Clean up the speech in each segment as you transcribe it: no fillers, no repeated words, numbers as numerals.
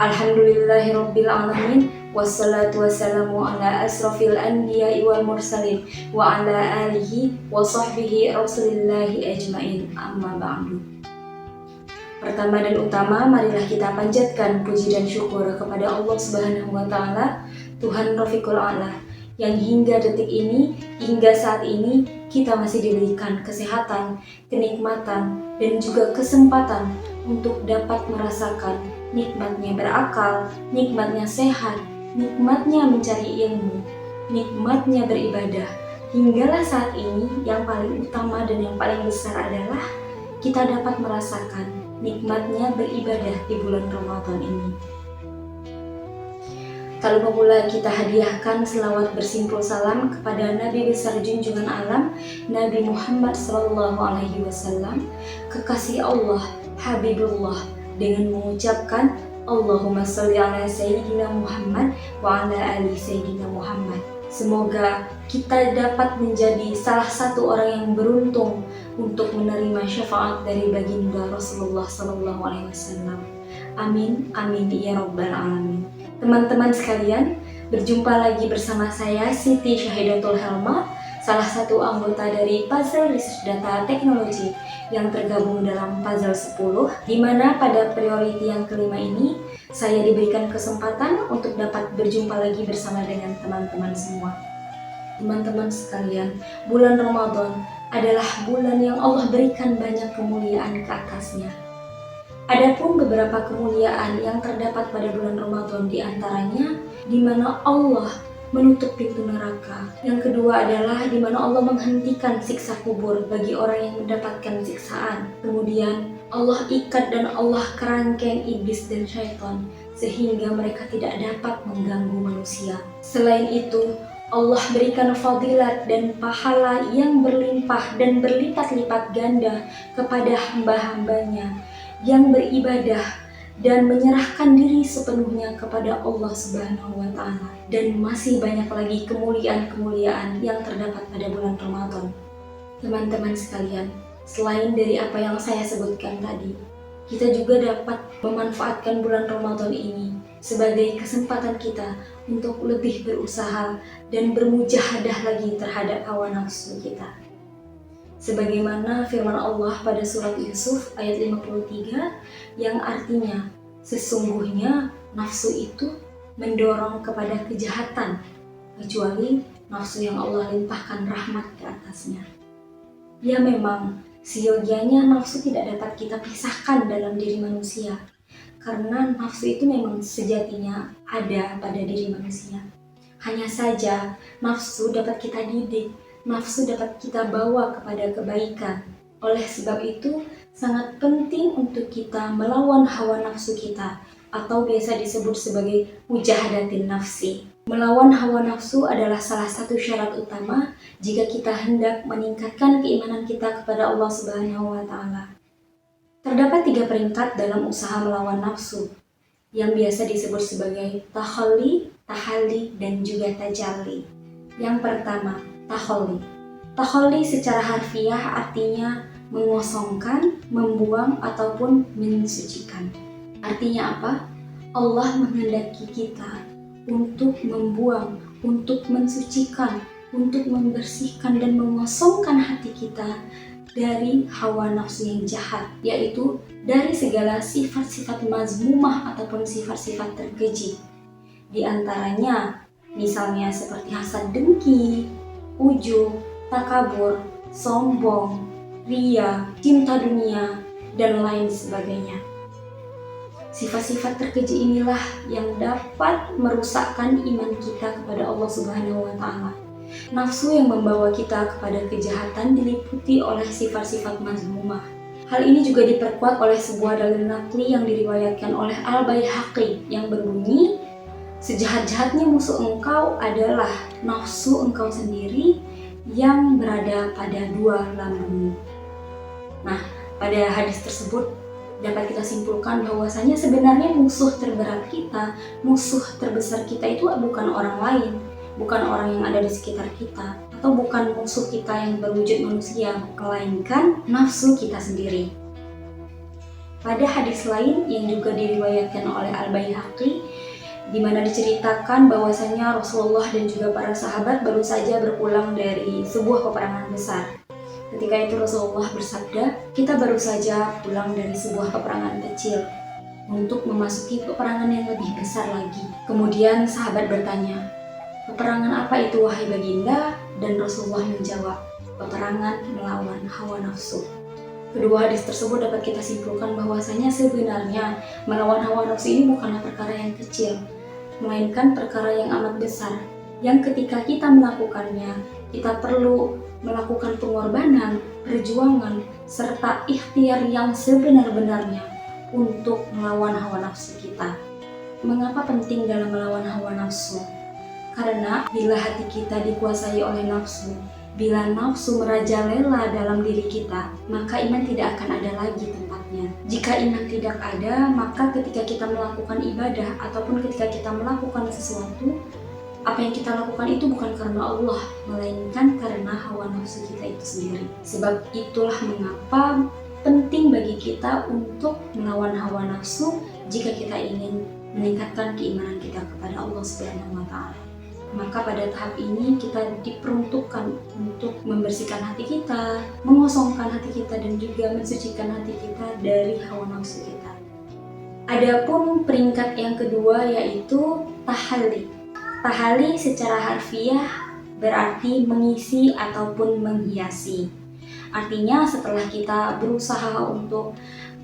Alhamdulillahirabbil alamin wassalatu wassalamu ala asrofil anbiya'i wal mursalin wa ala alihi wa sahbihi rasulillahi ajmain, amma ba'du. Pertama dan utama, marilah kita panjatkan puji dan syukur kepada Allah Subhanahu wa taala, Tuhan Rafiqul A'la, yang hingga detik ini, hingga saat ini kita masih diberikan kesehatan, kenikmatan, dan juga kesempatan untuk dapat merasakan nikmatnya berakal, nikmatnya sehat, nikmatnya mencari ilmu, nikmatnya beribadah. Hinggalah saat ini yang paling utama dan yang paling besar adalah kita dapat merasakan nikmatnya beribadah di bulan Ramadan ini. Tak lupa pula kita hadiahkan selawat bersimpul salam kepada Nabi besar junjungan alam, Nabi Muhammad SAW, kekasih Allah, Habibullah, dengan mengucapkan Allahumma sholli ala Sayyidina Muhammad wa ala ali Sayyidina Muhammad. Semoga kita dapat menjadi salah satu orang yang beruntung untuk menerima syafaat dari baginda Rasulullah SAW. Amin, amin ya rabbal alamin. Teman-teman sekalian, berjumpa lagi bersama saya Siti Syahidatul Helma, salah satu anggota dari Puzzle Research Data Teknologi yang tergabung dalam Puzzle 10, di mana pada priority yang kelima ini saya diberikan kesempatan untuk dapat berjumpa lagi bersama dengan teman-teman semua. Teman-teman sekalian, bulan Ramadan adalah bulan yang Allah berikan banyak kemuliaan ke atasnya. Adapun beberapa kemuliaan yang terdapat pada bulan Ramadan, di antaranya di mana Allah menutup pintu neraka. Yang kedua adalah di mana Allah menghentikan siksa kubur bagi orang yang mendapatkan siksaan. Kemudian Allah ikat dan Allah kerangkeng iblis dan syaitan sehingga mereka tidak dapat mengganggu manusia. Selain itu, Allah berikan fadilat dan pahala yang berlimpah dan berlipat-lipat ganda kepada hamba-hambanya yang beribadah dan menyerahkan diri sepenuhnya kepada Allah Subhanahu wa taala. Dan masih banyak lagi kemuliaan-kemuliaan yang terdapat pada bulan Ramadan. Teman-teman sekalian, selain dari apa yang saya sebutkan tadi, kita juga dapat memanfaatkan bulan Ramadan ini sebagai kesempatan kita untuk lebih berusaha dan bermujahadah lagi terhadap hawa nafsu kita. Sebagaimana firman Allah pada surat Yusuf ayat 53 yang artinya, sesungguhnya nafsu itu mendorong kepada kejahatan, kecuali nafsu yang Allah limpahkan rahmat ke atasnya. Ya memang, seyogianya nafsu tidak dapat kita pisahkan dalam diri manusia, karena nafsu itu memang sejatinya ada pada diri manusia. Hanya saja nafsu dapat kita didik, nafsu dapat kita bawa kepada kebaikan. Oleh sebab itu, sangat penting untuk kita melawan hawa nafsu kita, atau biasa disebut sebagai mujahadatin nafsi. Melawan hawa nafsu adalah salah satu syarat utama jika kita hendak meningkatkan keimanan kita kepada Allah Subhanahu wa taala. Terdapat 3 peringkat dalam usaha melawan nafsu yang biasa disebut sebagai takhalli, tahalli, dan juga tajalli. Yang pertama, takhalli. Takhalli secara harfiah artinya mengosongkan, membuang, ataupun mensucikan. Artinya apa? Allah menghendaki kita untuk membuang, untuk mensucikan, untuk membersihkan dan mengosongkan hati kita dari hawa nafsu yang jahat, yaitu dari segala sifat-sifat mazmumah ataupun sifat-sifat terkeji. Di antaranya, misalnya seperti hasad dengki, ujub, takabur, sombong, ria, cinta dunia, dan lain sebagainya. Sifat-sifat terkeji inilah yang dapat merusakkan iman kita kepada Allah Subhanahu wa taala. Nafsu yang membawa kita kepada kejahatan diliputi oleh sifat-sifat mazmumah. Hal ini juga diperkuat oleh sebuah dalil naqli yang diriwayatkan oleh Al-Baihaqi yang berbunyi, sejahat-jahatnya musuh engkau adalah nafsu engkau sendiri yang berada pada 2 lambungmu. Nah, pada hadis tersebut dapat kita simpulkan bahwasanya sebenarnya musuh terberat kita, musuh terbesar kita itu bukan orang lain, bukan orang yang ada di sekitar kita, atau bukan musuh kita yang berwujud manusia, melainkan nafsu kita sendiri. Pada hadis lain yang juga diriwayatkan oleh Al-Baihaqi, di mana diceritakan bahwasanya Rasulullah dan juga para sahabat baru saja berpulang dari sebuah peperangan besar. Ketika itu Rasulullah bersabda, kita baru saja pulang dari sebuah peperangan kecil untuk memasuki peperangan yang lebih besar lagi. Kemudian sahabat bertanya, peperangan apa itu wahai baginda? Dan Rasulullah menjawab, peperangan melawan hawa nafsu. Kedua hadis tersebut dapat kita simpulkan bahwasanya sebenarnya melawan hawa nafsu ini bukanlah perkara yang kecil, melainkan perkara yang amat besar, yang ketika kita melakukannya, kita perlu melakukan pengorbanan, perjuangan, serta ikhtiar yang sebenar-benarnya untuk melawan hawa nafsu kita. Mengapa penting dalam melawan hawa nafsu? Karena bila hati kita dikuasai oleh nafsu, bila nafsu merajalela dalam diri kita, maka iman tidak akan ada lagi tempatnya. Jika iman tidak ada, maka ketika kita melakukan ibadah ataupun ketika kita melakukan sesuatu, apa yang kita lakukan itu bukan karena Allah, melainkan karena hawa nafsu kita itu sendiri. Sebab itulah mengapa penting bagi kita untuk melawan hawa nafsu jika kita ingin meningkatkan keimanan kita kepada Allah Subhanahu wa Ta'ala. Maka pada tahap ini kita diperuntukkan untuk membersihkan hati kita, mengosongkan hati kita, dan juga mensucikan hati kita dari hawa nafsu kita. Adapun peringkat yang kedua yaitu tahalli. Tahalli secara harfiah berarti mengisi ataupun menghiasi. Artinya setelah kita berusaha untuk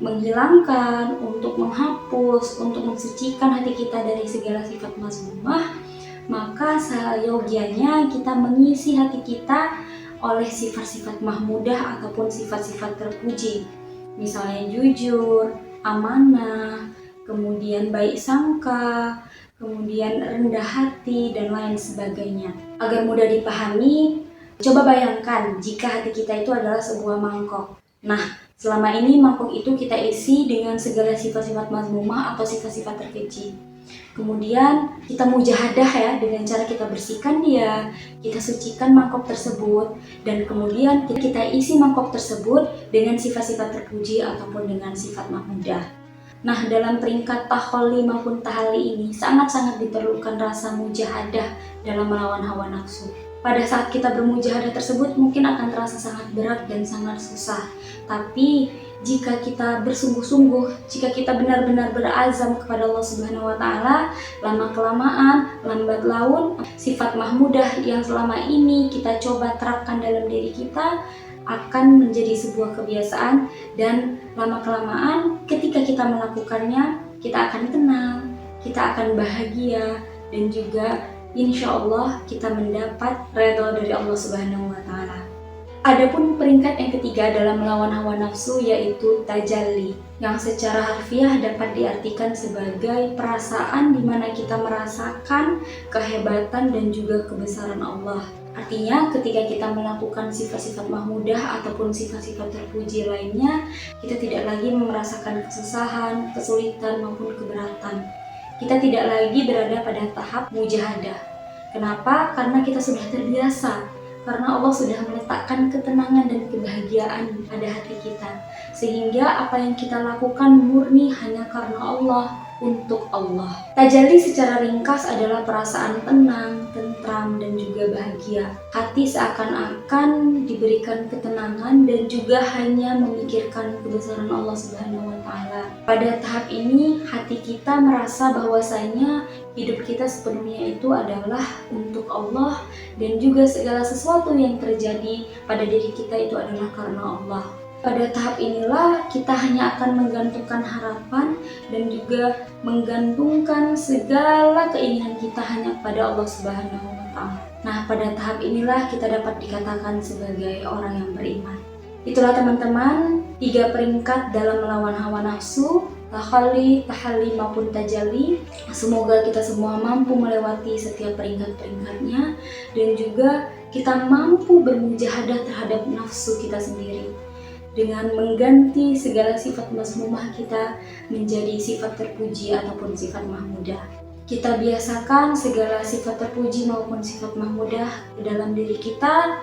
menghilangkan, untuk menghapus, untuk mensucikan hati kita dari segala sifat mazmumah, maka seyogianya kita mengisi hati kita oleh sifat-sifat mahmudah ataupun sifat-sifat terpuji. Misalnya jujur, amanah, kemudian baik sangka, kemudian rendah hati, dan lain sebagainya. Agar mudah dipahami, coba bayangkan jika hati kita itu adalah sebuah mangkok. Nah, selama ini mangkok itu kita isi dengan segala sifat-sifat mazmumah atau sifat-sifat terkeji. Kemudian kita mujahadah ya, dengan cara kita bersihkan dia, kita sucikan mangkok tersebut, dan kemudian kita isi mangkok tersebut dengan sifat-sifat terpuji ataupun dengan sifat mahmudah. Nah, dalam peringkat tahalli maupun tahalli ini sangat-sangat diperlukan rasa mujahadah dalam melawan hawa nafsu. Pada saat kita bermujahadah tersebut mungkin akan terasa sangat berat dan sangat susah. Tapi jika kita bersungguh-sungguh, jika kita benar-benar berazam kepada Allah Subhanahu wa Ta'ala, lama-kelamaan, lambat laun, sifat mahmudah yang selama ini kita coba terapkan dalam diri kita akan menjadi sebuah kebiasaan, dan lama-kelamaan ketika kita melakukannya, kita akan tenang, kita akan bahagia, dan juga insya Allah kita mendapat ridha dari Allah Subhanahu wa Ta'ala. Adapun peringkat yang ketiga dalam melawan hawa nafsu yaitu tajalli, yang secara harfiah dapat diartikan sebagai perasaan di mana kita merasakan kehebatan dan juga kebesaran Allah. Artinya ketika kita melakukan sifat-sifat mahmudah ataupun sifat-sifat terpuji lainnya, kita tidak lagi merasakan kesusahan, kesulitan maupun keberatan. Kita tidak lagi berada pada tahap mujahadah. Kenapa? Karena kita sudah terbiasa. Karena Allah sudah meletakkan ketenangan dan kebahagiaan pada hati kita, sehingga apa yang kita lakukan murni hanya karena Allah, untuk Allah. Tajalli secara ringkas adalah perasaan tenang, tentram, dan juga bahagia. Hati seakan-akan diberikan ketenangan dan juga hanya memikirkan kebesaran Allah Subhanahu wa Ta'ala. Pada tahap ini hati kita merasa bahwasanya hidup kita sepenuhnya itu adalah untuk Allah, dan juga segala sesuatu yang terjadi pada diri kita itu adalah karena Allah. Pada tahap inilah kita hanya akan menggantungkan harapan dan juga menggantungkan segala keinginan kita hanya kepada Allah Subhanahu wa Ta'ala. Nah, pada tahap inilah kita dapat dikatakan sebagai orang yang beriman. Itulah teman-teman, 3 peringkat dalam melawan hawa nafsu, tahalli, tahalli maupun tajalli. Semoga kita semua mampu melewati setiap peringkat-peringkatnya, dan juga kita mampu bermujahadah terhadap nafsu kita sendiri dengan mengganti segala sifat mazmumah kita menjadi sifat terpuji ataupun sifat mahmudah. Kita biasakan segala sifat terpuji maupun sifat mahmudah dalam diri kita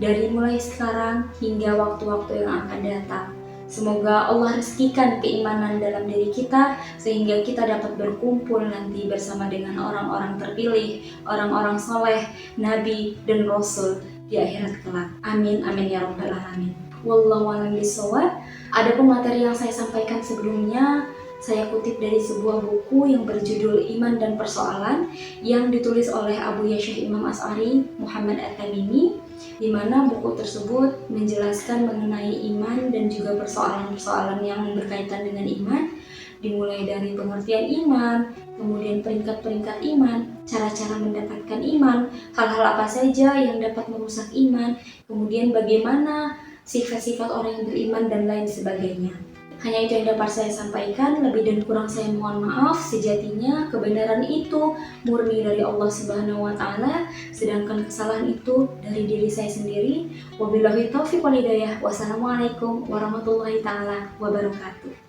dari mulai sekarang hingga waktu-waktu yang akan datang. Semoga Allah rezekikan keimanan dalam diri kita sehingga kita dapat berkumpul nanti bersama dengan orang-orang terpilih, orang-orang soleh, nabi dan rasul di akhirat kelak. Amin amin ya rabbal alamin. Wallahu a'lam bishawab. Adapun materi yang saya sampaikan sebelumnya saya kutip dari sebuah buku yang berjudul Iman dan Persoalan yang ditulis oleh Abu Yahya Imam Asy'ari Muhammad At-Tamimi, di mana buku tersebut menjelaskan mengenai iman dan juga persoalan-persoalan yang berkaitan dengan iman, dimulai dari pengertian iman, kemudian peringkat-peringkat iman, cara-cara mendapatkan iman, hal-hal apa saja yang dapat merusak iman, kemudian bagaimana sifat-sifat orang yang beriman dan lain sebagainya. Hanya itu yang dapat saya sampaikan, lebih dan kurang saya mohon maaf. Sejatinya kebenaran itu murni dari Allah Subhanahu wa taala, sedangkan kesalahan itu dari diri saya sendiri. Wabillahi taufiq wal hidayah. Wassalamualaikum warahmatullahi taala wabarakatuh.